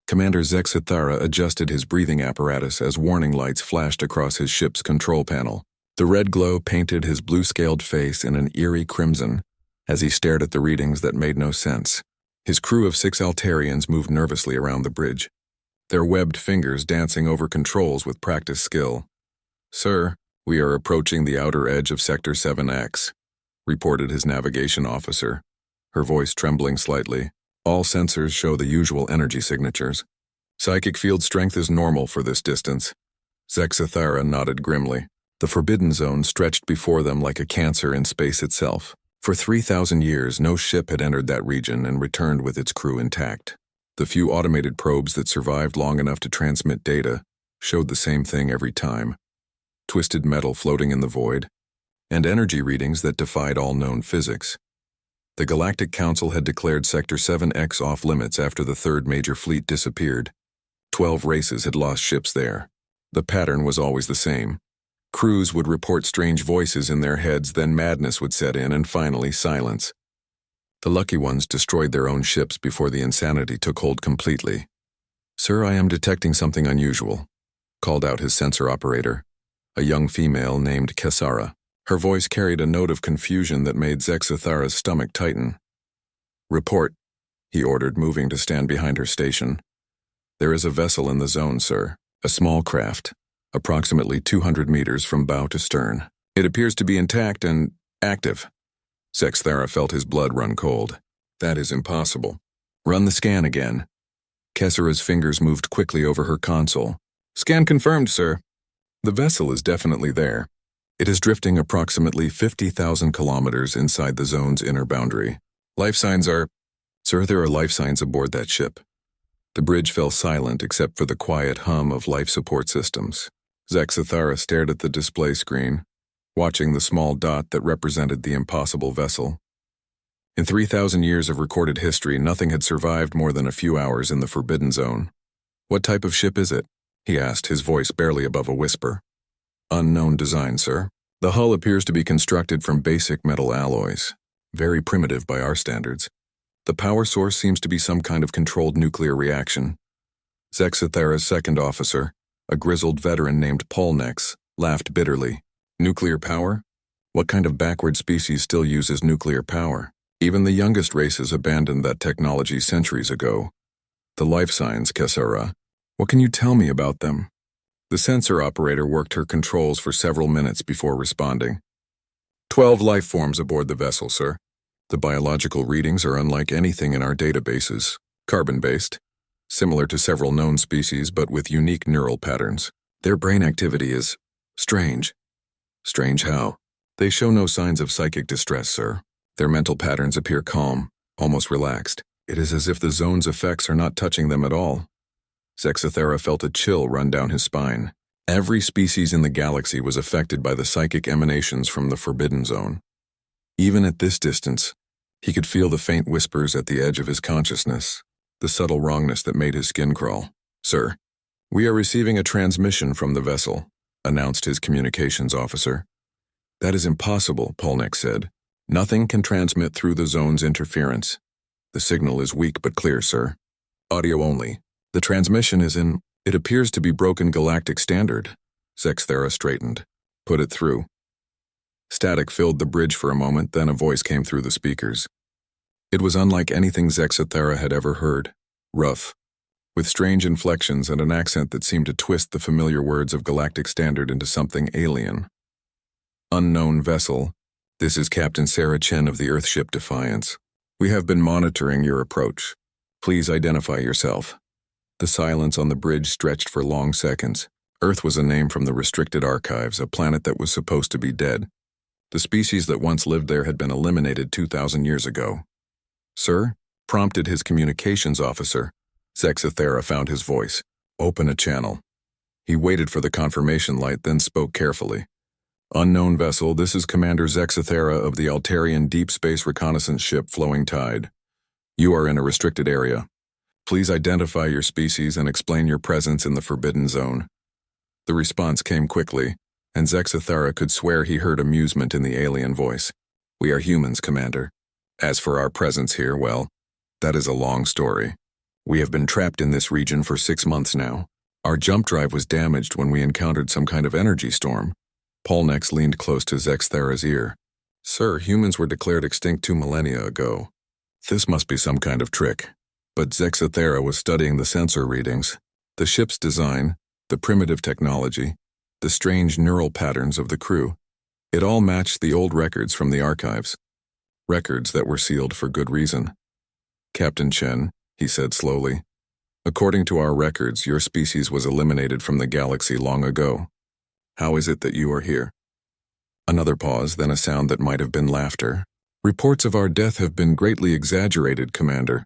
Commander Zexithara adjusted his breathing apparatus as warning lights flashed across his ship's control panel. The red glow painted his blue-scaled face in an eerie crimson as he stared at the readings that made no sense. His crew of 6 Altarians moved nervously around the bridge, their webbed fingers dancing over controls with practiced skill. "Sir, we are approaching the outer edge of Sector 7X, reported his navigation officer, her voice trembling slightly. "All sensors show the usual energy signatures. Psychic field strength is normal for this distance." Zexithara nodded grimly. The Forbidden Zone stretched before them like a cancer in space itself. For 3,000 years, no ship had entered that region and returned with its crew intact. The few automated probes that survived long enough to transmit data showed the same thing every time: twisted metal floating in the void, and energy readings that defied all known physics. The Galactic Council had declared Sector 7X off-limits after the third major fleet disappeared. 12 races had lost ships there. The pattern was always the same. Crews would report strange voices in their heads, then madness would set in, and finally silence. The lucky ones destroyed their own ships before the insanity took hold completely. "Sir, I am detecting something unusual," called out his sensor operator, a young female named Kesara. Her voice carried a note of confusion that made Zexithara's stomach tighten. "Report," he ordered, moving to stand behind her station. "There is a vessel in the zone, sir. A small craft, approximately 200 meters from bow to stern. It appears to be intact and active." Zexithara felt his blood run cold. "That is impossible. Run the scan again." Kesara's fingers moved quickly over her console. "Scan confirmed, sir. The vessel is definitely there. It is drifting approximately 50,000 kilometers inside the zone's inner boundary. Life signs are—" "Sir, there are life signs aboard that ship." The bridge fell silent except for the quiet hum of life support systems. Zexithara stared at the display screen, watching the small dot that represented the impossible vessel. In 3,000 years of recorded history, nothing had survived more than a few hours in the Forbidden Zone. "What type of ship is it?" he asked, his voice barely above a whisper. "Unknown design, sir. The hull appears to be constructed from basic metal alloys, very primitive by our standards. The power source seems to be some kind of controlled nuclear reaction." Zexithara's second officer, a grizzled veteran named Polnex, laughed bitterly. "Nuclear power? What kind of backward species still uses nuclear power? Even the youngest races abandoned that technology centuries ago. The life signs, Kesara. What can you tell me about them?" The sensor operator worked her controls for several minutes before responding. 12 life forms aboard the vessel, sir. The biological readings are unlike anything in our databases, carbon-based, similar to several known species but with unique neural patterns. Their brain activity is strange. Strange how? They show no signs of psychic distress, sir. Their mental patterns appear calm, almost relaxed. It is as if the zone's effects are not touching them at all. Zexithara felt a chill run down his spine. Every species in the galaxy was affected by the psychic emanations from the Forbidden Zone. Even at this distance, he could feel the faint whispers at the edge of his consciousness, the subtle wrongness that made his skin crawl. "Sir, we are receiving a transmission from the vessel," announced his communications officer. "That is impossible," Polnex said. "Nothing can transmit through the zone's interference. The signal is weak but clear, sir. Audio only. The transmission is in— It appears to be broken galactic standard." Zexithara straightened. "Put it through." Static filled the bridge for a moment, then a voice came through the speakers. It was unlike anything Zexithara had ever heard. Rough, with strange inflections and an accent that seemed to twist the familiar words of galactic standard into something alien. "Unknown vessel. This is Captain Sarah Chen of the Earthship Defiance. We have been monitoring your approach. Please identify yourself." The silence on the bridge stretched for long seconds. Earth was a name from the restricted archives, a planet that was supposed to be dead. The species that once lived there had been eliminated 2,000 years ago. "Sir?" prompted his communications officer. Zexithara found his voice. "Open a channel." He waited for the confirmation light, then spoke carefully. "Unknown vessel, this is Commander Zexithara of the Altarian Deep Space Reconnaissance Ship Flowing Tide. You are in a restricted area. Please identify your species and explain your presence in the Forbidden Zone." The response came quickly, and Zexithara could swear he heard amusement in the alien voice. "We are humans, Commander. As for our presence here, well, that is a long story. We have been trapped in this region for 6 months now. Our jump drive was damaged when we encountered some kind of energy storm. Polnex leaned close to Zexthara's ear. Sir, humans were declared extinct 2 millennia ago. This must be some kind of trick. But Zexthara was studying the sensor readings, the ship's design, the primitive technology, the strange neural patterns of the crew. It all matched the old records from the archives. Records that were sealed for good reason. Captain Chen, he said slowly, according to our records, your species was eliminated from the galaxy long ago. How is it that you are here? Another pause, then a sound that might have been laughter. Reports of our death have been greatly exaggerated, Commander.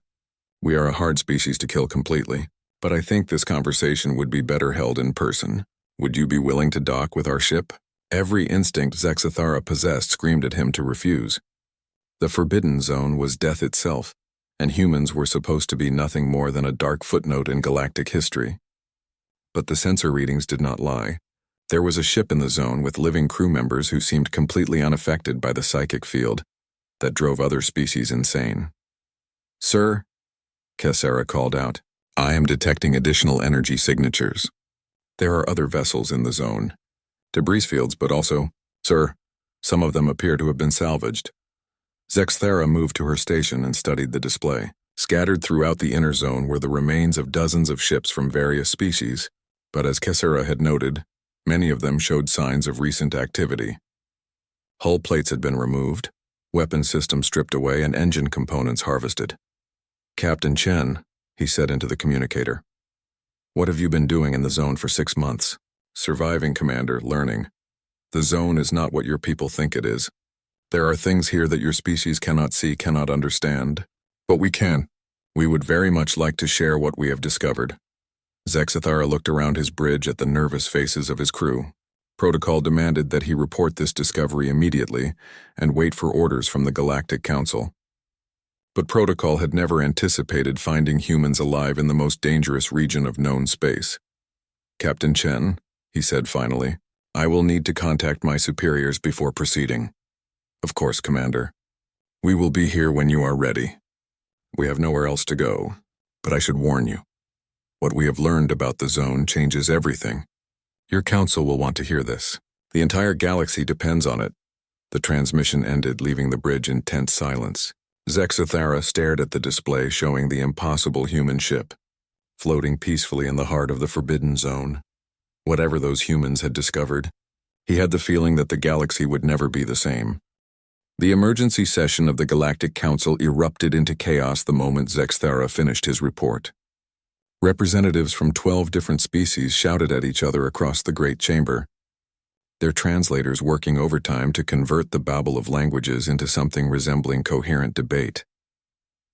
We are a hard species to kill completely, but I think this conversation would be better held in person. Would you be willing to dock with our ship? Every instinct Zexthara possessed screamed at him to refuse. The Forbidden Zone was death itself, and humans were supposed to be nothing more than a dark footnote in galactic history. But the sensor readings did not lie. There was a ship in the zone with living crew members who seemed completely unaffected by the psychic field that drove other species insane. Sir, Kessera called out, I am detecting additional energy signatures. There are other vessels in the zone. Debris fields, but also, sir, some of them appear to have been salvaged. Zexthara moved to her station and studied the display. Scattered throughout the inner zone were the remains of dozens of ships from various species, but as Kessera had noted, many of them showed signs of recent activity. Hull plates had been removed, weapon systems stripped away, and engine components harvested. Captain Chen, he said into the communicator, what have you been doing in the zone for 6 months? Surviving, Commander, learning. The zone is not what your people think it is. There are things here that your species cannot see, cannot understand. But we can. We would very much like to share what we have discovered. Zexthara looked around his bridge at the nervous faces of his crew. Protocol demanded that he report this discovery immediately and wait for orders from the Galactic Council. But Protocol had never anticipated finding humans alive in the most dangerous region of known space. Captain Chen, he said finally, I will need to contact my superiors before proceeding. Of course, Commander. We will be here when you are ready. We have nowhere else to go, but I should warn you. What we have learned about the zone changes everything. Your council will want to hear this. The entire galaxy depends on it. The transmission ended, leaving the bridge in tense silence. Zexthara stared at the display showing the impossible human ship, floating peacefully in the heart of the Forbidden Zone. Whatever those humans had discovered, he had the feeling that the galaxy would never be the same. The emergency session of the Galactic Council erupted into chaos the moment Zexthara finished his report. Representatives from 12 different species shouted at each other across the Great Chamber, their translators working overtime to convert the babble of languages into something resembling coherent debate.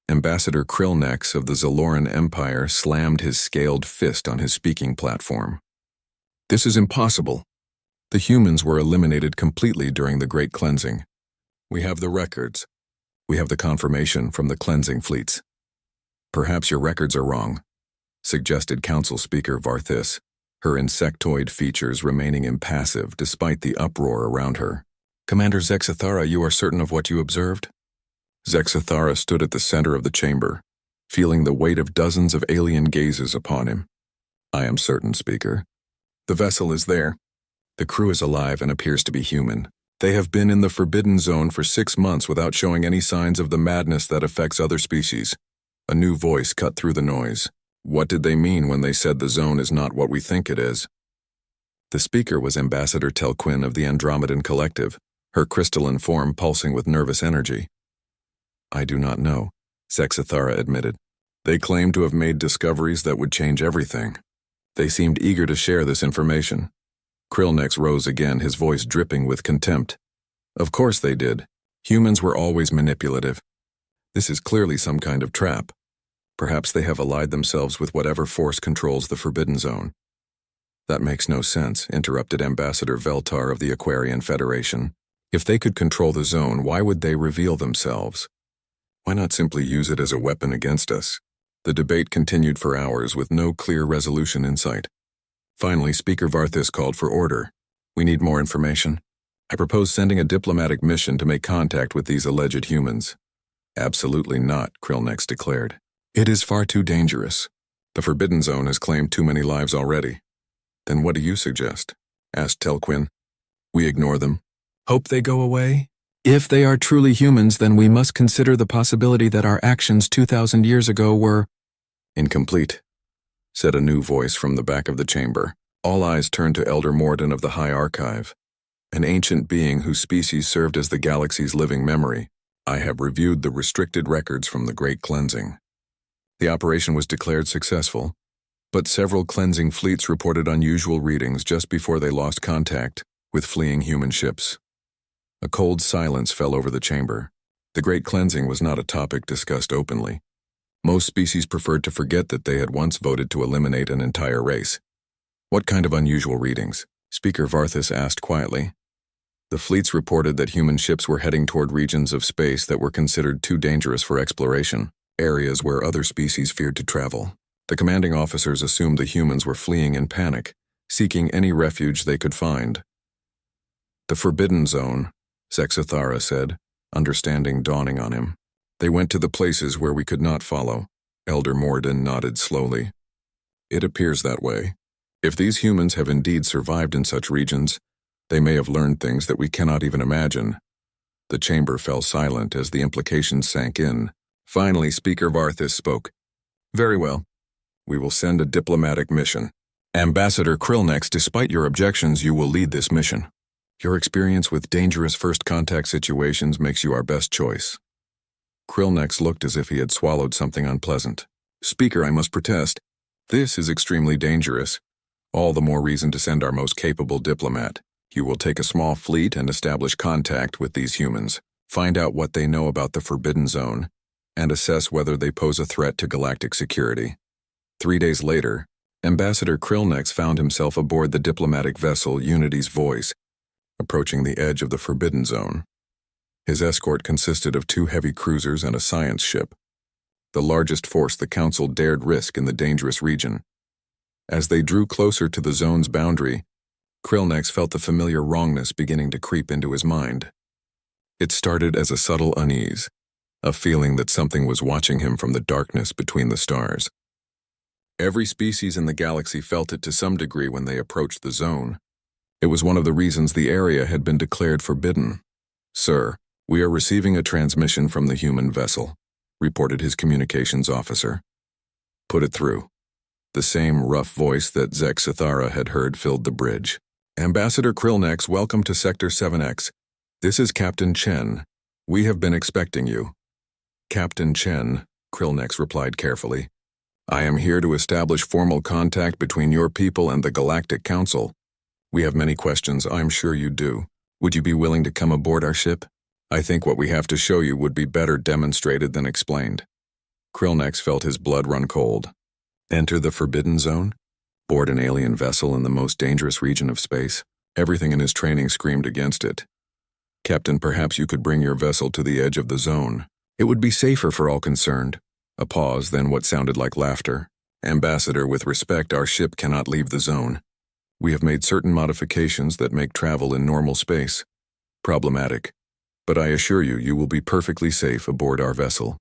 Ambassador Krillnex of the Zaloran Empire slammed his scaled fist on his speaking platform. This is impossible. The humans were eliminated completely during the Great Cleansing. We have the records. We have the confirmation from the cleansing fleets. Perhaps your records are wrong, suggested Council Speaker Varthis, her insectoid features remaining impassive despite the uproar around her. Commander Zexthara, you are certain of what you observed? Zexthara stood at the center of the chamber, feeling the weight of dozens of alien gazes upon him. I am certain, Speaker. The vessel is there. The crew is alive and appears to be human. They have been in the Forbidden Zone for 6 months without showing any signs of the madness that affects other species. A new voice cut through the noise. What did they mean when they said the zone is not what we think it is? The speaker was Ambassador Telquin of the Andromedan Collective, her crystalline form pulsing with nervous energy. I do not know, Zexthara admitted. They claimed to have made discoveries that would change everything. They seemed eager to share this information. Krillnex rose again, his voice dripping with contempt. Of course they did. Humans were always manipulative. This is clearly some kind of trap. Perhaps they have allied themselves with whatever force controls the Forbidden Zone. That makes no sense, interrupted Ambassador Veltar of the Aquarian Federation. If they could control the zone, why would they reveal themselves? Why not simply use it as a weapon against us? The debate continued for hours with no clear resolution in sight. Finally, Speaker Varthis called for order. We need more information. I propose sending a diplomatic mission to make contact with these alleged humans. Absolutely not, Krillnex declared. It is far too dangerous. The Forbidden Zone has claimed too many lives already. Then what do you suggest? Asked Telquin. We ignore them. Hope they go away? If they are truly humans, then we must consider the possibility that our actions 2,000 years ago were incomplete, said a new voice from the back of the chamber. All eyes turned to Elder Morden of the High Archive, an ancient being whose species served as the galaxy's living memory. I have reviewed the restricted records from the Great Cleansing. The operation was declared successful, but several cleansing fleets reported unusual readings just before they lost contact with fleeing human ships. A cold silence fell over the chamber. The Great Cleansing was not a topic discussed openly. Most species preferred to forget that they had once voted to eliminate an entire race. What kind of unusual readings? Speaker Varthus asked quietly. The fleets reported that human ships were heading toward regions of space that were considered too dangerous for exploration, areas where other species feared to travel. The commanding officers assumed the humans were fleeing in panic, seeking any refuge they could find. The Forbidden Zone, Zexathara said, understanding dawning on him. They went to the places where we could not follow. Elder Morden nodded slowly. It appears that way. If these humans have indeed survived in such regions, they may have learned things that we cannot even imagine. The chamber fell silent as the implications sank in. Finally, Speaker Varthus spoke. Very well. We will send a diplomatic mission. Ambassador Krillnex, despite your objections, you will lead this mission. Your experience with dangerous first contact situations makes you our best choice. Krillnex looked as if he had swallowed something unpleasant. Speaker, I must protest. This is extremely dangerous. All the more reason to send our most capable diplomat. You will take a small fleet and establish contact with these humans, find out what they know about the Forbidden Zone, and assess whether they pose a threat to galactic security. 3 days later, Ambassador Krillnex found himself aboard the diplomatic vessel Unity's Voice, approaching the edge of the Forbidden Zone. His escort consisted of 2 heavy cruisers and a science ship, the largest force the Council dared risk in the dangerous region. As they drew closer to the zone's boundary, Krillnex felt the familiar wrongness beginning to creep into his mind. It started as a subtle unease, a feeling that something was watching him from the darkness between the stars. Every species in the galaxy felt it to some degree when they approached the zone. It was one of the reasons the area had been declared forbidden. Sir, we are receiving a transmission from the human vessel, reported his communications officer. Put it through. The same rough voice that Zexathara had heard filled the bridge. Ambassador Krillnex, welcome to Sector 7X. This is Captain Chen. We have been expecting you. Captain Chen, Krillnex replied carefully. I am here to establish formal contact between your people and the Galactic Council. We have many questions, I'm sure you do. Would you be willing to come aboard our ship? I think what we have to show you would be better demonstrated than explained. Krillnex felt his blood run cold. Enter the Forbidden Zone? Board an alien vessel in the most dangerous region of space? Everything in his training screamed against it. Captain, perhaps you could bring your vessel to the edge of the zone. It would be safer for all concerned. A pause, then what sounded like laughter. Ambassador, with respect, our ship cannot leave the zone. We have made certain modifications that make travel in normal space problematic, but I assure you, you will be perfectly safe aboard our vessel.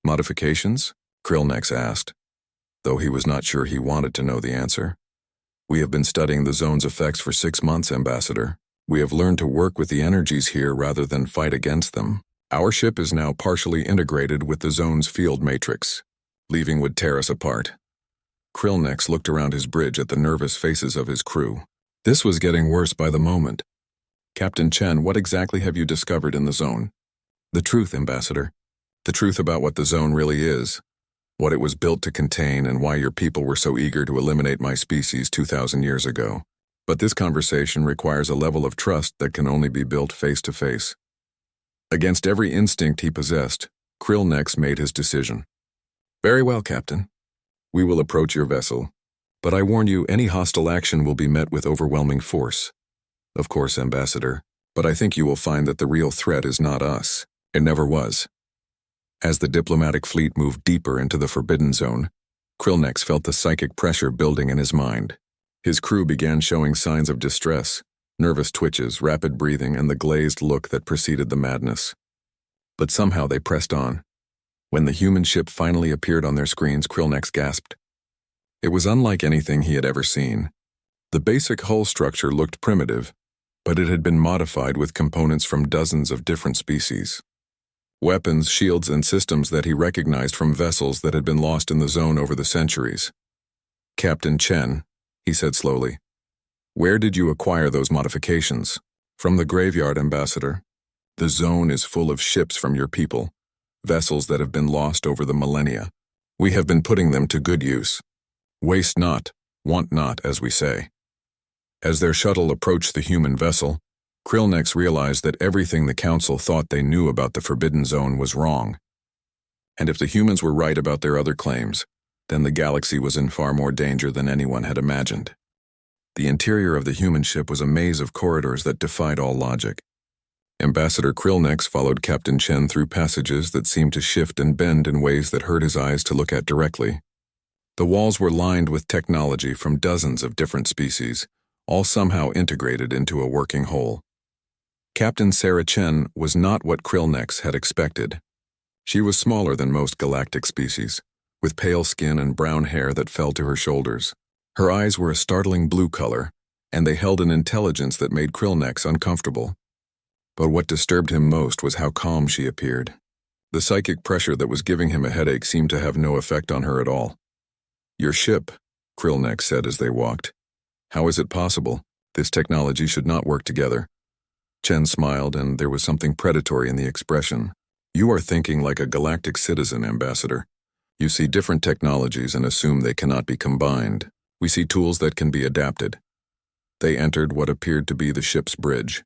Modifications? Krillnex asked, though he was not sure he wanted to know the answer. We have been studying the zone's effects for 6 months, Ambassador. We have learned to work with the energies here rather than fight against them. Our ship is now partially integrated with the zone's field matrix. Leaving would tear us apart. Krillnex looked around his bridge at the nervous faces of his crew. This was getting worse by the moment. Captain Chen, what exactly have you discovered in the zone? The truth, Ambassador. The truth about what the zone really is. What it was built to contain and why your people were so eager to eliminate my species 2,000 years ago. But this conversation requires a level of trust that can only be built face to face. Against every instinct he possessed, Krillnex made his decision. Very well, Captain. We will approach your vessel, but I warn you, any hostile action will be met with overwhelming force. Of course, Ambassador, but I think you will find that the real threat is not us. It never was. As the diplomatic fleet moved deeper into the Forbidden Zone, Krillnex felt the psychic pressure building in his mind. His crew began showing signs of distress, nervous twitches, rapid breathing, and the glazed look that preceded the madness. But somehow they pressed on. When the human ship finally appeared on their screens, Krillnex gasped. It was unlike anything he had ever seen. The basic hull structure looked primitive, but it had been modified with components from dozens of different species. Weapons, shields, and systems that he recognized from vessels that had been lost in the zone over the centuries. Captain Chen, he said slowly, where did you acquire those modifications? From the graveyard, Ambassador. The zone is full of ships from your people, vessels that have been lost over the millennia. We have been putting them to good use. Waste not, want not, as we say. As their shuttle approached the human vessel, Krillnex realized that everything the Council thought they knew about the Forbidden Zone was wrong. And if the humans were right about their other claims, then the galaxy was in far more danger than anyone had imagined. The interior of the human ship was a maze of corridors that defied all logic. Ambassador Krillnex followed Captain Chen through passages that seemed to shift and bend in ways that hurt his eyes to look at directly. The walls were lined with technology from dozens of different species, all somehow integrated into a working whole. Captain Sarah Chen was not what Krillnex had expected. She was smaller than most galactic species, with pale skin and brown hair that fell to her shoulders. Her eyes were a startling blue color, and they held an intelligence that made Krillnex uncomfortable. But what disturbed him most was how calm she appeared. The psychic pressure that was giving him a headache seemed to have no effect on her at all. Your ship, Krillnex said as they walked. How is it possible? This technology should not work together. Chen smiled, and there was something predatory in the expression. You are thinking like a galactic citizen, Ambassador. You see different technologies and assume they cannot be combined. We see tools that can be adapted. They entered what appeared to be the ship's bridge,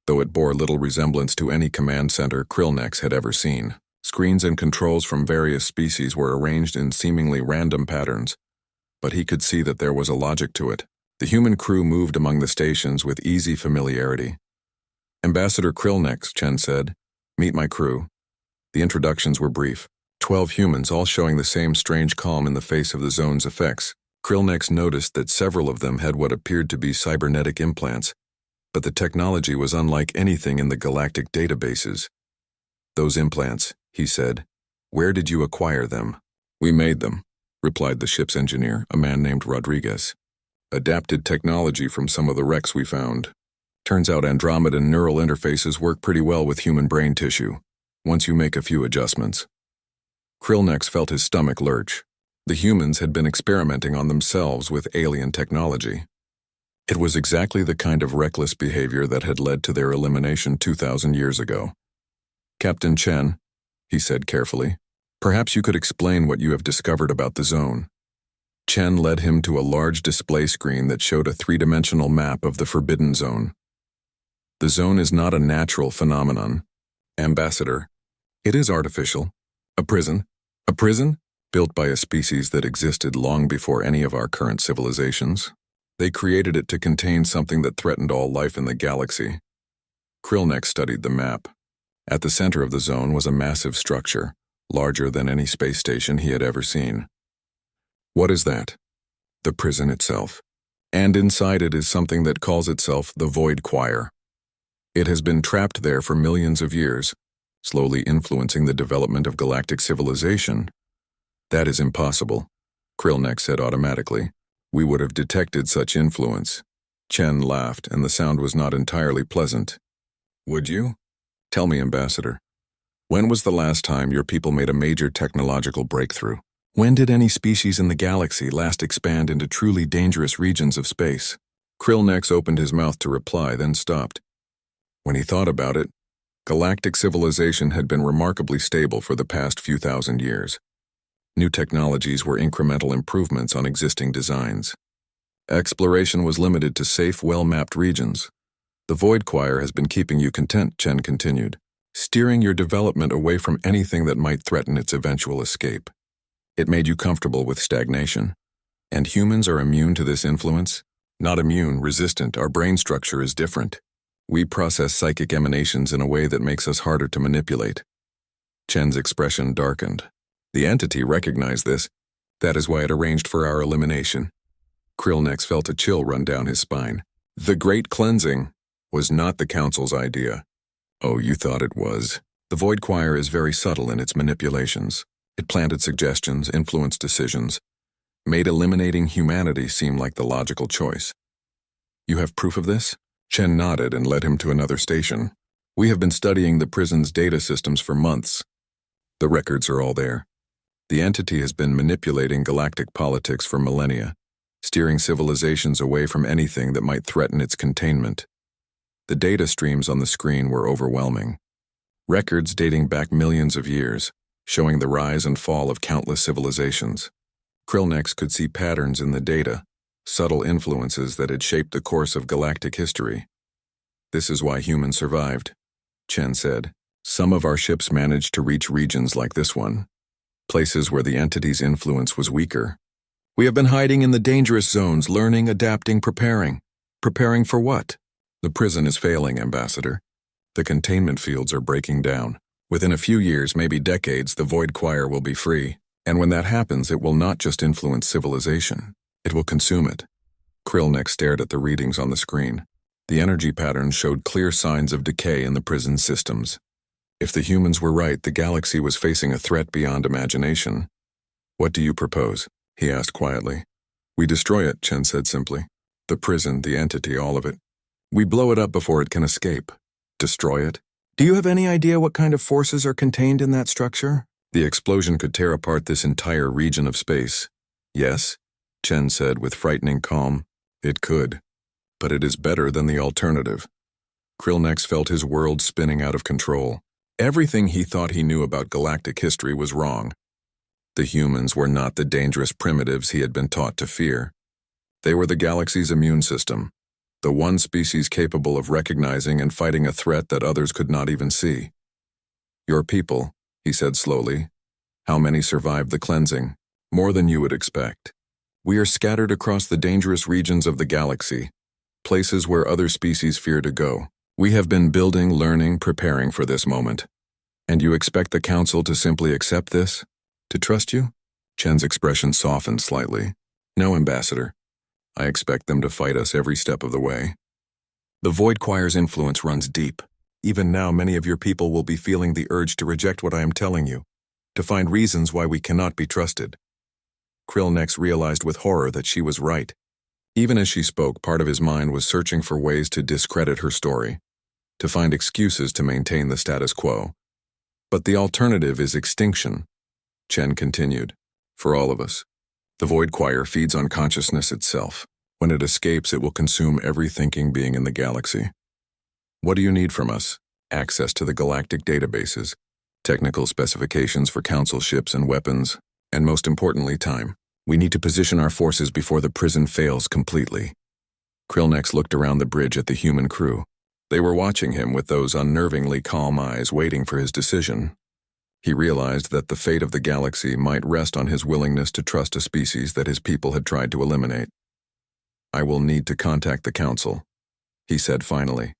though it bore little resemblance to any command center Krillnex had ever seen. Screens and controls from various species were arranged in seemingly random patterns, but he could see that there was a logic to it. The human crew moved among the stations with easy familiarity. Ambassador Krillnex, Chen said, meet my crew. The introductions were brief. 12 humans, all showing the same strange calm in the face of the zone's effects. Krillnex noticed that several of them had what appeared to be cybernetic implants, but the technology was unlike anything in the galactic databases. Those implants, he said, where did you acquire them? We made them, replied the ship's engineer, a man named Rodriguez. Adapted technology from some of the wrecks we found. Turns out Andromedan neural interfaces work pretty well with human brain tissue, once you make a few adjustments. Krillnex felt his stomach lurch. The humans had been experimenting on themselves with alien technology. It was exactly the kind of reckless behavior that had led to their elimination 2,000 years ago. Captain Chen, he said carefully, perhaps you could explain what you have discovered about the zone. Chen led him to a large display screen that showed a three-dimensional map of the Forbidden Zone. The zone is not a natural phenomenon. Ambassador, it is artificial. A prison? A prison? Built by a species that existed long before any of our current civilizations. They created it to contain something that threatened all life in the galaxy. Krillnex studied the map. At the center of the zone was a massive structure, larger than any space station he had ever seen. What is that? The prison itself. And inside it is something that calls itself the Void Choir. It has been trapped there for millions of years, slowly influencing the development of galactic civilization. That is impossible, Krillnex said automatically. We would have detected such influence. Chen laughed, and the sound was not entirely pleasant. Would you? Tell me, Ambassador. When was the last time your people made a major technological breakthrough? When did any species in the galaxy last expand into truly dangerous regions of space? Krillnex opened his mouth to reply, then stopped. When he thought about it, galactic civilization had been remarkably stable for the past few thousand years. New technologies were incremental improvements on existing designs. Exploration was limited to safe, well-mapped regions. The Void Choir has been keeping you content, Chen continued, steering your development away from anything that might threaten its eventual escape. It made you comfortable with stagnation. And humans are immune to this influence? Not immune, resistant. Our brain structure is different. We process psychic emanations in a way that makes us harder to manipulate. Chen's expression darkened. The entity recognized this. That is why it arranged for our elimination. Krillnex felt a chill run down his spine. The Great Cleansing was not the Council's idea. Oh, you thought it was. The Void Choir is very subtle in its manipulations. It planted suggestions, influenced decisions, made eliminating humanity seem like the logical choice. You have proof of this? Chen nodded and led him to another station. We have been studying the prison's data systems for months. The records are all there. The entity has been manipulating galactic politics for millennia, steering civilizations away from anything that might threaten its containment. The data streams on the screen were overwhelming. Records dating back millions of years, showing the rise and fall of countless civilizations. Krillnex could see patterns in the data, subtle influences that had shaped the course of galactic history. This is why humans survived, Chen said. Some of our ships managed to reach regions like this one, places where the entity's influence was weaker. We have been hiding in the dangerous zones, learning, adapting, preparing. Preparing for what? The prison is failing, Ambassador. The containment fields are breaking down. Within a few years, maybe decades, the Void Choir will be free. And when that happens, it will not just influence civilization. It will consume it. Krillnex stared at the readings on the screen. The energy patterns showed clear signs of decay in the prison systems. If the humans were right, the galaxy was facing a threat beyond imagination. What do you propose? He asked quietly. We destroy it, Chen said simply. The prison, the entity, all of it. We blow it up before it can escape. Destroy it? Do you have any idea what kind of forces are contained in that structure? The explosion could tear apart this entire region of space. Yes, Chen said with frightening calm. It could. But it is better than the alternative. Krillnex felt his world spinning out of control. Everything he thought he knew about galactic history was wrong. The humans were not the dangerous primitives he had been taught to fear. They were the galaxy's immune system, the one species capable of recognizing and fighting a threat that others could not even see. Your people, he said slowly. How many survived the cleansing? More than you would expect. We are scattered across the dangerous regions of the galaxy, places where other species fear to go. We have been building, learning, preparing for this moment. And you expect the Council to simply accept this? To trust you? Chen's expression softened slightly. No, Ambassador. I expect them to fight us every step of the way. The Void Choir's influence runs deep. Even now, many of your people will be feeling the urge to reject what I am telling you, to find reasons why we cannot be trusted. Krillnex realized with horror that she was right. Even as she spoke, part of his mind was searching for ways to discredit her story, to find excuses to maintain the status quo. But the alternative is extinction, Chen continued. For all of us. The Void Choir feeds on consciousness itself. When it escapes, it will consume every thinking being in the galaxy. What do you need from us? Access to the galactic databases, technical specifications for Council ships and weapons, and most importantly, time. We need to position our forces before the prison fails completely. Krillnex looked around the bridge at the human crew. They were watching him with those unnervingly calm eyes, waiting for his decision. He realized that the fate of the galaxy might rest on his willingness to trust a species that his people had tried to eliminate. I will need to contact the Council, he said finally.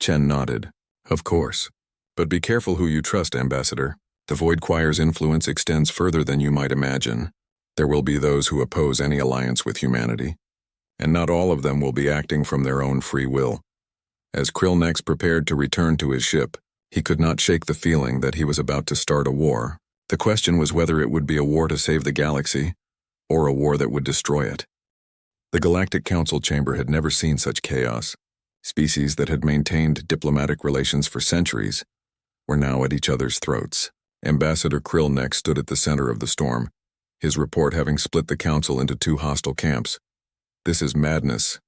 Chen nodded. Of course. But be careful who you trust, Ambassador. The Void Choir's influence extends further than you might imagine. There will be those who oppose any alliance with humanity, and not all of them will be acting from their own free will. As Krillnex prepared to return to his ship, he could not shake the feeling that he was about to start a war. The question was whether it would be a war to save the galaxy, or a war that would destroy it. The Galactic Council chamber had never seen such chaos. Species that had maintained diplomatic relations for centuries were now at each other's throats. Ambassador Krillnex stood at the center of the storm, his report having split the Council into two hostile camps. This is madness,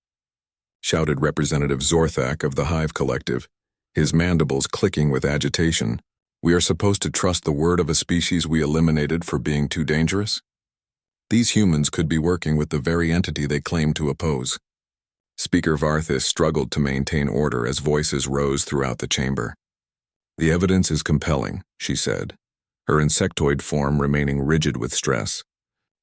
shouted Representative Zorthak of the Hive Collective, his mandibles clicking with agitation. We are supposed to trust the word of a species we eliminated for being too dangerous? These humans could be working with the very entity they claim to oppose. Speaker Varthis struggled to maintain order as voices rose throughout the chamber. The evidence is compelling, she said, her insectoid form remaining rigid with stress.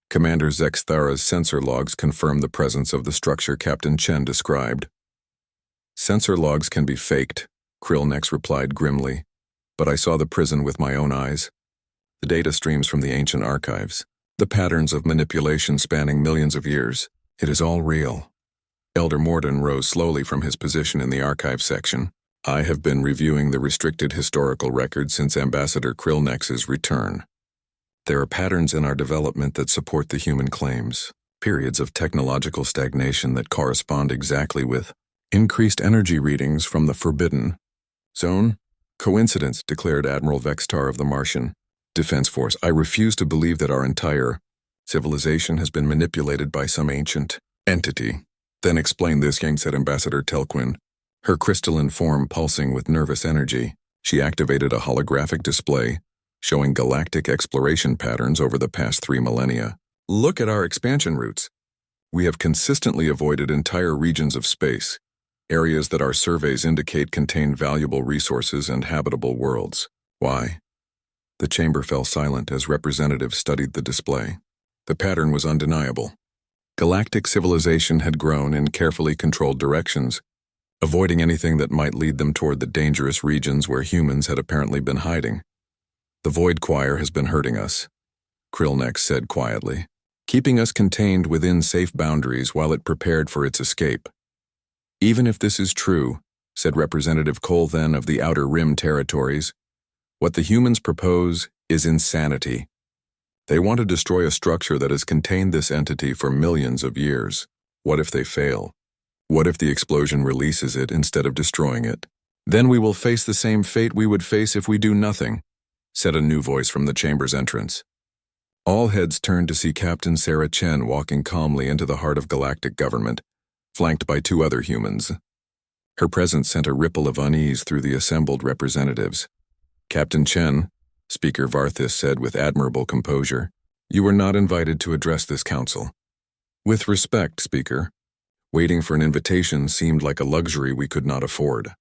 Commander Zexthara's sensor logs confirm the presence of the structure Captain Chen described. Sensor logs can be faked, Krillnex replied grimly, but I saw the prison with my own eyes. The data streams from the ancient archives, the patterns of manipulation spanning millions of years. It is all real. Elder Morden rose slowly from his position in the archive section. I have been reviewing the restricted historical records since Ambassador Krillnex's return. There are patterns in our development that support the human claims, periods of technological stagnation that correspond exactly with increased energy readings from the forbidden zone. Coincidence, declared Admiral Vextar of the Martian Defense Force. I refuse to believe that our entire civilization has been manipulated by some ancient entity. Then explain this, said Ambassador Telquin, her crystalline form pulsing with nervous energy. She activated a holographic display showing galactic exploration patterns over the past 3 millennia. Look at our expansion routes. We have consistently avoided entire regions of space, areas that our surveys indicate contain valuable resources and habitable worlds. Why? The chamber fell silent as representatives studied the display. The pattern was undeniable. Galactic civilization had grown in carefully controlled directions, avoiding anything that might lead them toward the dangerous regions where humans had apparently been hiding. The Void Choir has been hurting us, Krillnex said quietly, keeping us contained within safe boundaries while it prepared for its escape. Even if this is true, said Representative Cole then of the Outer Rim territories, what the humans propose is insanity. They want to destroy a structure that has contained this entity for millions of years. What if they fail? What if the explosion releases it instead of destroying it? Then we will face the same fate we would face if we do nothing, said a new voice from the chamber's entrance. All heads turned to see Captain Sarah Chen walking calmly into the heart of galactic government, flanked by 2 other humans. Her presence sent a ripple of unease through the assembled representatives. Captain Chen, Speaker Varthis said with admirable composure, you were not invited to address this council. With respect, Speaker, waiting for an invitation seemed like a luxury we could not afford.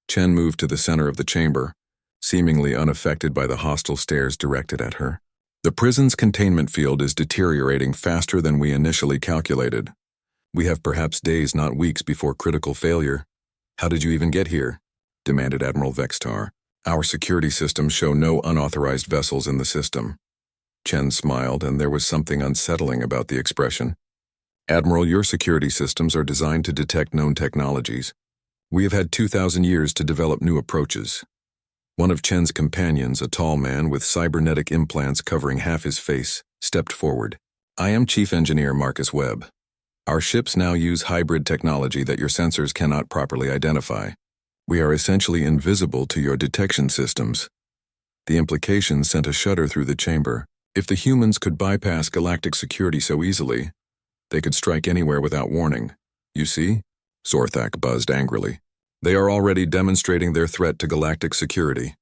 Chen moved to the center of the chamber, seemingly unaffected by the hostile stares directed at her. The prison's containment field is deteriorating faster than we initially calculated. We have perhaps days, not weeks, before critical failure. How did you even get here? Demanded Admiral Vextar. Our security systems show no unauthorized vessels in the system. Chen smiled, and there was something unsettling about the expression. Admiral, your security systems are designed to detect known technologies. We have had 2,000 years to develop new approaches. One of Chen's companions, a tall man with cybernetic implants covering half his face, stepped forward. I am Chief Engineer Marcus Webb. Our ships now use hybrid technology that your sensors cannot properly identify. We are essentially invisible to your detection systems. The implication sent a shudder through the chamber. If the humans could bypass galactic security so easily, they could strike anywhere without warning. You see? Zorthak buzzed angrily. They are already demonstrating their threat to galactic security.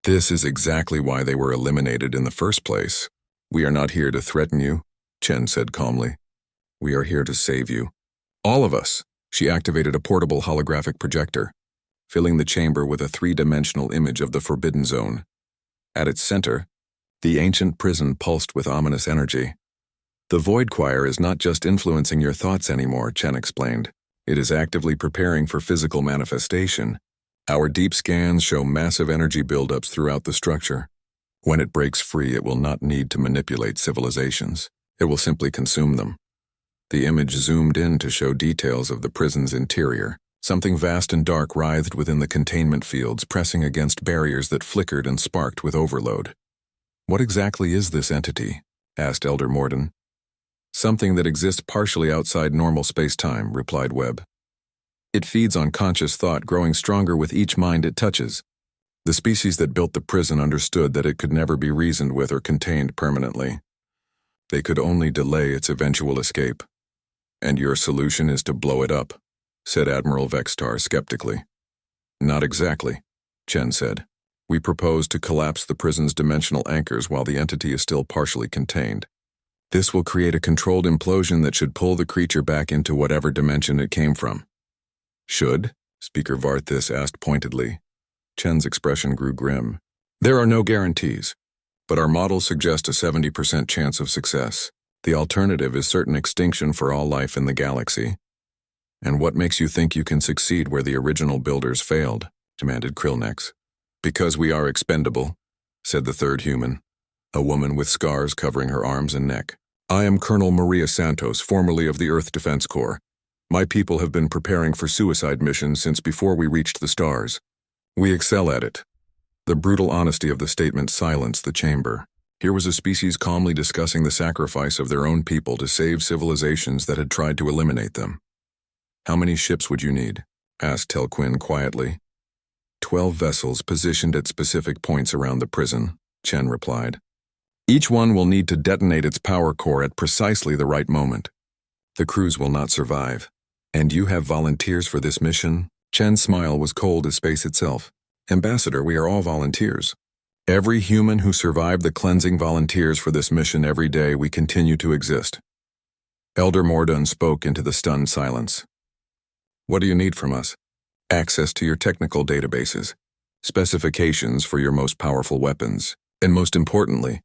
This is exactly why they were eliminated in the first place. We are not here to threaten you, Chen said calmly. We are here to save you. All of us. She activated a portable holographic projector, filling the chamber with a 3-dimensional image of the Forbidden Zone. At its center, the ancient prison pulsed with ominous energy. The Void Choir is not just influencing your thoughts anymore, Chen explained. It is actively preparing for physical manifestation. Our deep scans show massive energy buildups throughout the structure. When it breaks free, it will not need to manipulate civilizations. It will simply consume them. The image zoomed in to show details of the prison's interior. Something vast and dark writhed within the containment fields, pressing against barriers that flickered and sparked with overload. What exactly is this entity? Asked Elder Morden. Something that exists partially outside normal space-time, replied Webb. It feeds on conscious thought, growing stronger with each mind it touches. The species that built the prison understood that it could never be reasoned with or contained permanently. They could only delay its eventual escape. And your solution is to blow it up, said Admiral Vextar skeptically. Not exactly, Chen said. We propose to collapse the prison's dimensional anchors while the entity is still partially contained. This will create a controlled implosion that should pull the creature back into whatever dimension it came from. Should? Speaker Varthis asked pointedly. Chen's expression grew grim. There are no guarantees, but our models suggest a 70% chance of success. The alternative is certain extinction for all life in the galaxy. And what makes you think you can succeed where the original builders failed? Demanded Krillnex. Because we are expendable, said the third human, a woman with scars covering her arms and neck. I am Colonel Maria Santos, formerly of the Earth Defense Corps. My people have been preparing for suicide missions since before we reached the stars. We excel at it. The brutal honesty of the statement silenced the chamber. Here was a species calmly discussing the sacrifice of their own people to save civilizations that had tried to eliminate them. "How many ships would you need?" asked Telquin quietly. 12 vessels positioned at specific points around the prison, Chen replied. "Each one will need to detonate its power core at precisely the right moment. The crews will not survive. And you have volunteers for this mission?" Chen's smile was cold as space itself. "Ambassador, we are all volunteers. Every human who survived the cleansing volunteers for this mission every day we continue to exist." Elder Mordun spoke into the stunned silence. "What do you need from us?" "Access to your technical databases, specifications for your most powerful weapons, and most importantly,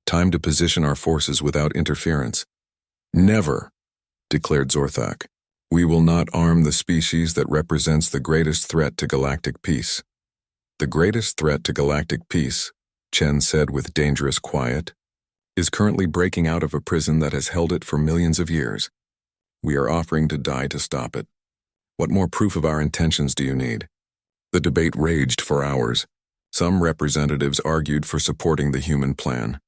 time to position our forces without interference." "Never," declared Zorthak. "We will not arm the species that represents the greatest threat to galactic peace." "The greatest threat to galactic peace," Chen said with dangerous quiet, "is currently breaking out of a prison that has held it for millions of years. We are offering to die to stop it. What more proof of our intentions do you need?" The debate raged for hours. Some representatives argued for supporting the human plan,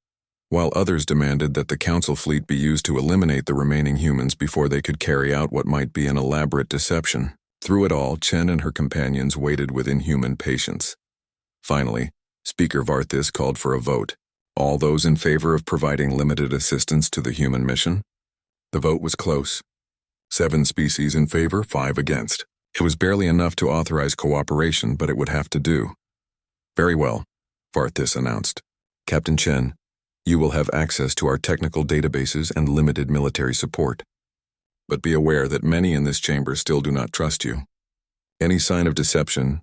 while others demanded that the council fleet be used to eliminate the remaining humans before they could carry out what might be an elaborate deception. Through it all, Chen and her companions waited with inhuman patience. Finally, Speaker Varthis called for a vote. All those in favor of providing limited assistance to the human mission? The vote was close. 7 species in favor, 5 against. It was barely enough to authorize cooperation, but it would have to do. "Very well," Varthis announced. "Captain Chen, you will have access to our technical databases and limited military support. But be aware that many in this chamber still do not trust you. Any sign of deception,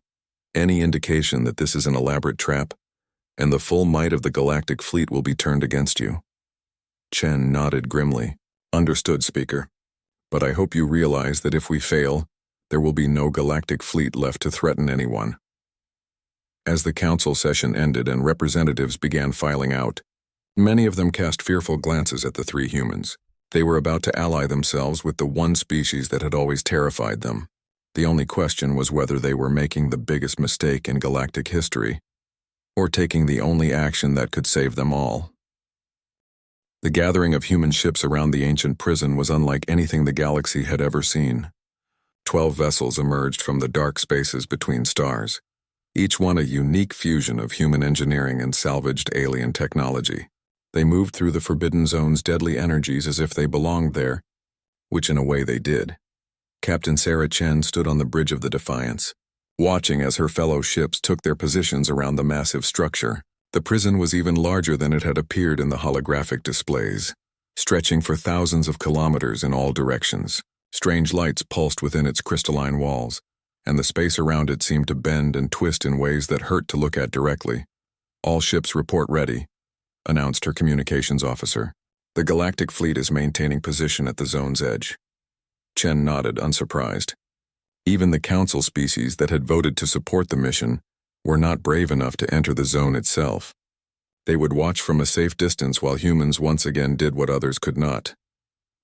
any indication that this is an elaborate trap, and the full might of the galactic fleet will be turned against you." Chen nodded grimly. "Understood, Speaker. But I hope you realize that if we fail, there will be no galactic fleet left to threaten anyone." As the council session ended and representatives began filing out, many of them cast fearful glances at the 3 humans. They were about to ally themselves with the one species that had always terrified them. The only question was whether they were making the biggest mistake in galactic history, or taking the only action that could save them all. The gathering of human ships around the ancient prison was unlike anything the galaxy had ever seen. 12 vessels emerged from the dark spaces between stars, each one a unique fusion of human engineering and salvaged alien technology. They moved through the Forbidden Zone's deadly energies as if they belonged there, which in a way they did. Captain Sarah Chen stood on the bridge of the Defiance, watching as her fellow ships took their positions around the massive structure. The prison was even larger than it had appeared in the holographic displays, stretching for thousands of kilometers in all directions. Strange lights pulsed within its crystalline walls, and the space around it seemed to bend and twist in ways that hurt to look at directly. "All ships report ready," announced her communications officer. "The galactic fleet is maintaining position at the zone's edge." Chen nodded, unsurprised. Even the council species that had voted to support the mission were not brave enough to enter the zone itself. They would watch from a safe distance while humans once again did what others could not.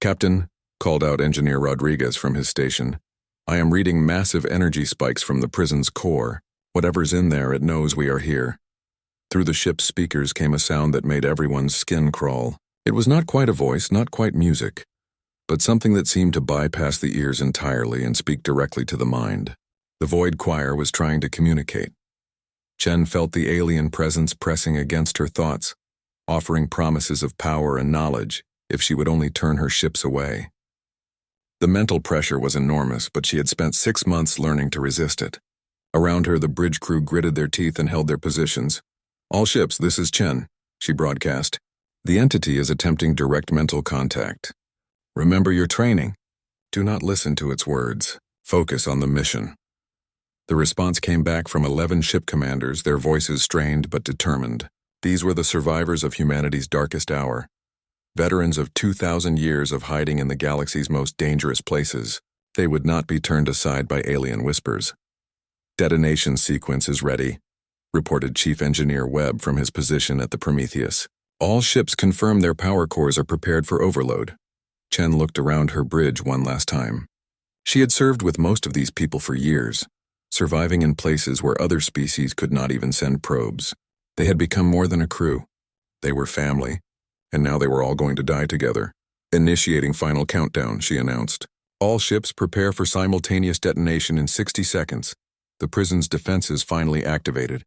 "Captain," called out Engineer Rodriguez from his station, "I am reading massive energy spikes from the prison's core. Whatever's in there, it knows we are here." Through the ship's speakers came a sound that made everyone's skin crawl. It was not quite a voice, not quite music, but something that seemed to bypass the ears entirely and speak directly to the mind. The void choir was trying to communicate. Chen felt the alien presence pressing against her thoughts, offering promises of power and knowledge if she would only turn her ships away. The mental pressure was enormous, but she had spent 6 months learning to resist it. Around her, the bridge crew gritted their teeth and held their positions. "All ships, this is Chen," she broadcast. "The entity is attempting direct mental contact. Remember your training. Do not listen to its words. Focus on the mission." The response came back from 11 ship commanders, their voices strained but determined. These were the survivors of humanity's darkest hour, veterans of 2,000 years of hiding in the galaxy's most dangerous places. They would not be turned aside by alien whispers. "Detonation sequence is ready," reported Chief Engineer Webb from his position at the Prometheus. "All ships confirm their power cores are prepared for overload." Chen looked around her bridge one last time. She had served with most of these people for years, surviving in places where other species could not even send probes. They had become more than a crew. They were family, and now they were all going to die together. Initiating final countdown, she announced. All ships prepare for simultaneous detonation in 60 seconds. The prison's defenses finally activated.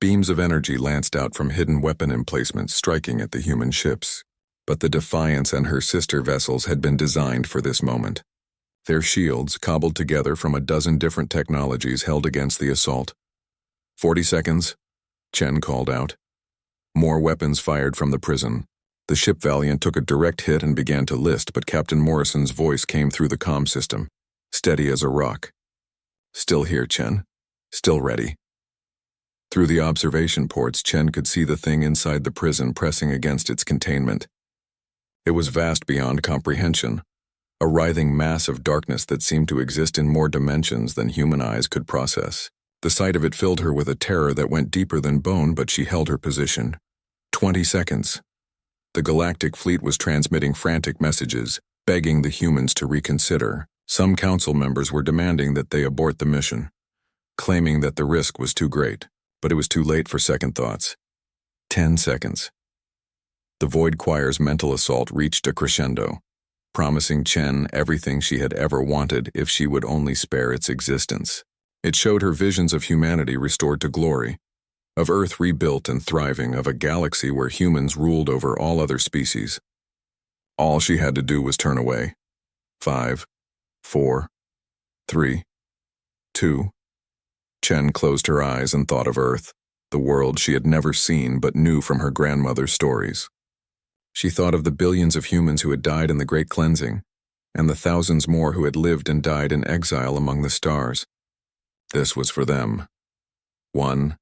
Beams of energy lanced out from hidden weapon emplacements, striking at the human ships. But the Defiance and her sister vessels had been designed for this moment. Their shields, cobbled together from a dozen different technologies, held against the assault. 40 seconds, Chen called out. More weapons fired from the prison. The ship Valiant took a direct hit and began to list, but Captain Morrison's voice came through the comm system, steady as a rock. Still here, Chen. Still ready. Through the observation ports, Chen could see the thing inside the prison pressing against its containment. It was vast beyond comprehension, a writhing mass of darkness that seemed to exist in more dimensions than human eyes could process. The sight of it filled her with a terror that went deeper than bone, but she held her position. 20 seconds. The Galactic Fleet was transmitting frantic messages, begging the humans to reconsider. Some council members were demanding that they abort the mission, claiming that the risk was too great, but it was too late for second thoughts. 10 seconds. The Void Choir's mental assault reached a crescendo, promising Chen everything she had ever wanted if she would only spare its existence. It showed her visions of humanity restored to glory, of Earth rebuilt and thriving, of a galaxy where humans ruled over all other species. All she had to do was turn away. 5, 4, 3, 2. Chen closed her eyes and thought of Earth, the world she had never seen but knew from her grandmother's stories. She thought of the billions of humans who had died in the Great Cleansing, and the thousands more who had lived and died in exile among the stars. This was for them. 1.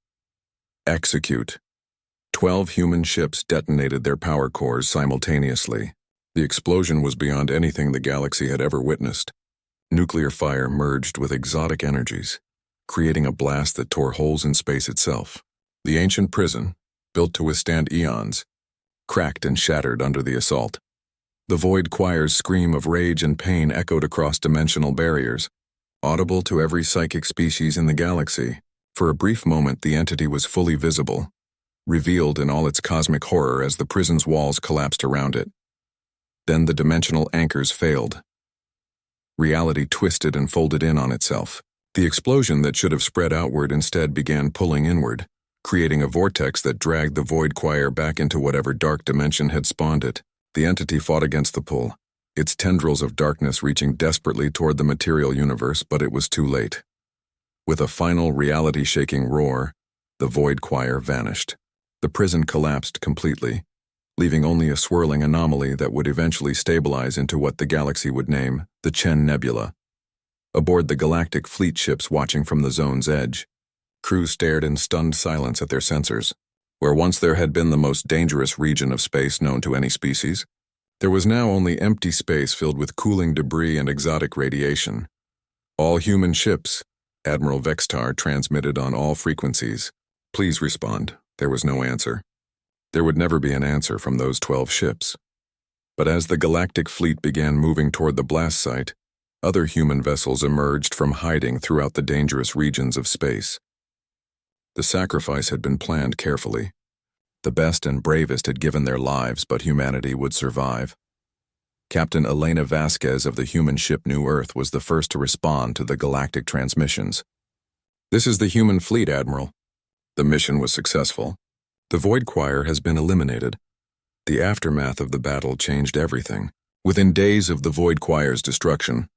Execute. 12 human ships detonated their power cores simultaneously. The explosion was beyond anything the galaxy had ever witnessed. Nuclear fire merged with exotic energies, creating a blast that tore holes in space itself. The ancient prison, built to withstand eons, cracked and shattered under the assault. The Void Choir's scream of rage and pain echoed across dimensional barriers, audible to every psychic species in the galaxy. For a brief moment, the entity was fully visible, revealed in all its cosmic horror as the prison's walls collapsed around it. Then the dimensional anchors failed. Reality twisted and folded in on itself. The explosion that should have spread outward instead began pulling inward, creating a vortex that dragged the Void Choir back into whatever dark dimension had spawned it. The entity fought against the pull, its tendrils of darkness reaching desperately toward the material universe, but it was too late. With a final reality-shaking roar, the Void Choir vanished. The prison collapsed completely, leaving only a swirling anomaly that would eventually stabilize into what the galaxy would name the Chen Nebula. Aboard the Galactic Fleet ships watching from the zone's edge, crew stared in stunned silence at their sensors. Where once there had been the most dangerous region of space known to any species, there was now only empty space filled with cooling debris and exotic radiation. All human ships, Admiral Vextar transmitted on all frequencies. Please respond. There was no answer. There would never be an answer from those 12 ships. But as the Galactic Fleet began moving toward the blast site, other human vessels emerged from hiding throughout the dangerous regions of space. The sacrifice had been planned carefully. The best and bravest had given their lives, but humanity would survive. Captain Elena Vasquez of the human ship New Earth was the first to respond to the galactic transmissions. "This is the human fleet, Admiral. The mission was successful. The Void Choir has been eliminated. The aftermath of the battle changed everything. Within days of the Void Choir's destruction,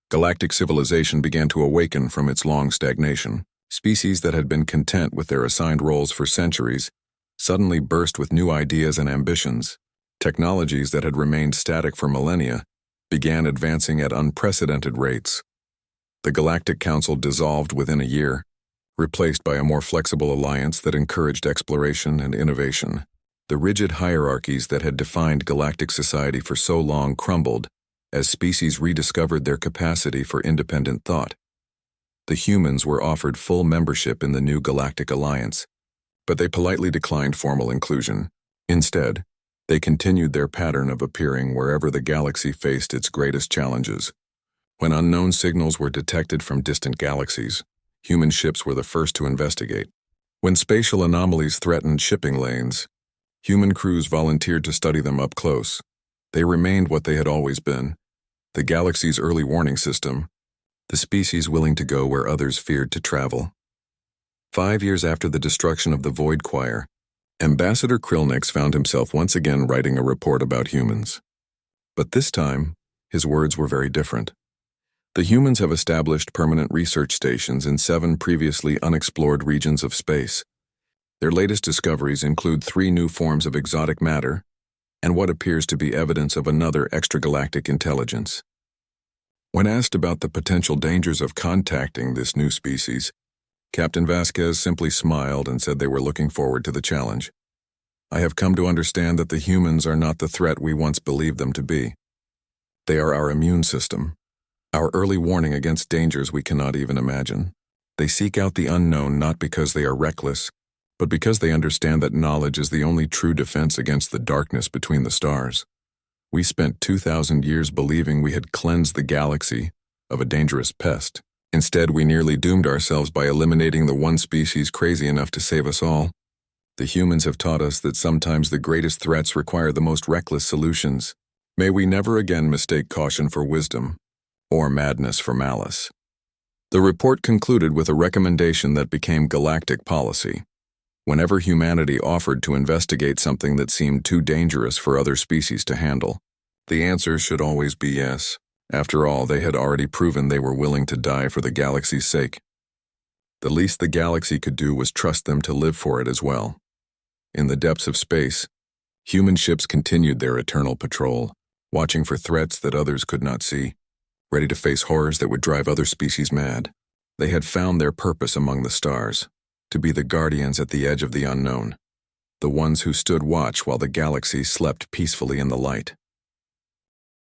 galactic civilization began to awaken from its long stagnation. Species that had been content with their assigned roles for centuries suddenly burst with new ideas and ambitions. Technologies that had remained static for millennia began advancing at unprecedented rates. The Galactic Council dissolved within a year, replaced by a more flexible alliance that encouraged exploration and innovation. The rigid hierarchies that had defined galactic society for so long crumbled as species rediscovered their capacity for independent thought. The humans were offered full membership in the new Galactic Alliance, but they politely declined formal inclusion. Instead, they continued their pattern of appearing wherever the galaxy faced its greatest challenges. When unknown signals were detected from distant galaxies, human ships were the first to investigate. When spatial anomalies threatened shipping lanes, Human crews volunteered to study them up close. They remained what they had always been, the galaxy's early warning system, the species willing to go where others feared to travel. 5 years after the destruction of the Void Choir, Ambassador Krillnix found himself once again writing a report about humans. But this time, his words were very different. The humans have established permanent research stations in 7 previously unexplored regions of space. Their latest discoveries include 3 new forms of exotic matter and what appears to be evidence of another extragalactic intelligence. When asked about the potential dangers of contacting this new species, Captain Vasquez simply smiled and said they were looking forward to the challenge. I have come to understand that the humans are not the threat we once believed them to be. They are our immune system, our early warning against dangers we cannot even imagine. They seek out the unknown not because they are reckless, but because they understand that knowledge is the only true defense against the darkness between the stars. We spent 2,000 years believing we had cleansed the galaxy of a dangerous pest. Instead, we nearly doomed ourselves by eliminating the one species crazy enough to save us all. The humans have taught us that sometimes the greatest threats require the most reckless solutions. May we never again mistake caution for wisdom, or madness for malice. The report concluded with a recommendation that became galactic policy. Whenever humanity offered to investigate something that seemed too dangerous for other species to handle, the answer should always be yes. After all, they had already proven they were willing to die for the galaxy's sake. The least the galaxy could do was trust them to live for it as well. In the depths of space, human ships continued their eternal patrol, watching for threats that others could not see, ready to face horrors that would drive other species mad. They had found their purpose among the stars, to be the guardians at the edge of the unknown, the ones who stood watch while the galaxy slept peacefully in the light.